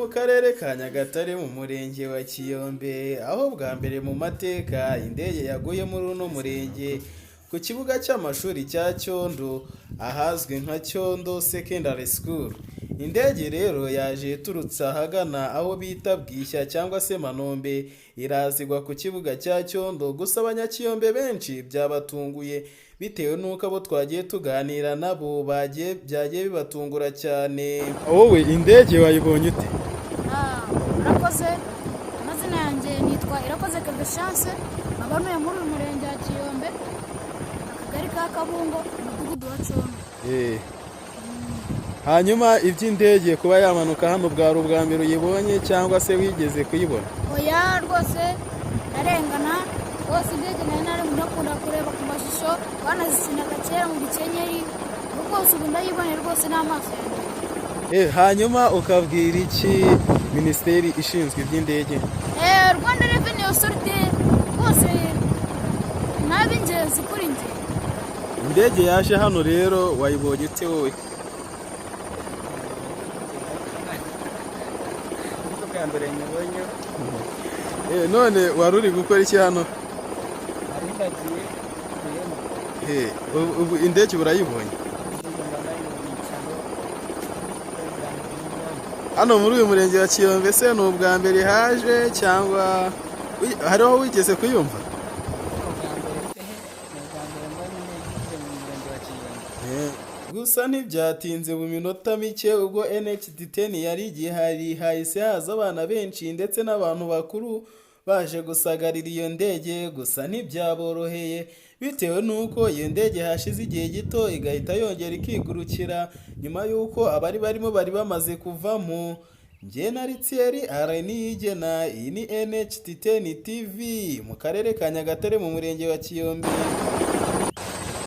mu karere ka Nyagatare mu murenge wa Kiyombe, aho bwa mbere mu mateka indege yaguye muri uno murenge ku kibuga cy'amashuri cya Cyondo ahazwi nka Cyondo Secondary School. Indege rero yaje iturutse ahagana aho bita Bwishya cyangwa se Manombe, irazigwa ku kibuga cya Cyondo. Gusa abanyakiyombe benshi byabatunguye bitewe nuko abo twagiye tuganira nabo byagiye bibatungura cyane. Wowe indege wayibonye ute? Urakoze. Amazina yanjye nitwa Irakoze Chance, abanuye muri uyu murenge wa Kiyombe, akagari ka Kabungo, umudugudu wa Cyondo. Hanyuma iby'indege kuba yamanuka hano bwari ubwa mbere uyibonye cyangwa se wigeze kuyibona? Oya rwose narengana rwose, indege nari ndakunda kureba ku mashusho banazisinaga kera mu Gikenyeri, rwose ubu ndayibonye rwose n'amaso yanjye. Hanyuma ukabwira iki minisiteri ishinzwe iby'indege? Rwanda Revenue Authority rwose n'ab'ingenzi kuri njye. Indege yaje hano rero wayibonye ute wowe? None wari uri gukora iki hano? Ubu indege urayibonye? Hano muri uyu murenge wa Kiyombe se ni ubwa mbere haje cyangwa hariho wigeze kuyumva? Gusa ntibyatinze mu minota mike ubwo NHD10 yari igihari, hahise haza abana benshi ndetse n'abantu bakuru baje gusagarira iyo ndege. Gusa ntibyaboroheye bitewe nuko iyo ndege hashize igihe gito igahita yongera ikigurukira nyuma yuko abari barimo bari bamaze kuvamo. Njye na Ritieri Araniyigena, iyi ni NHD10 TV mu karere ka Nyagatare mu murenge wa Kiyombe.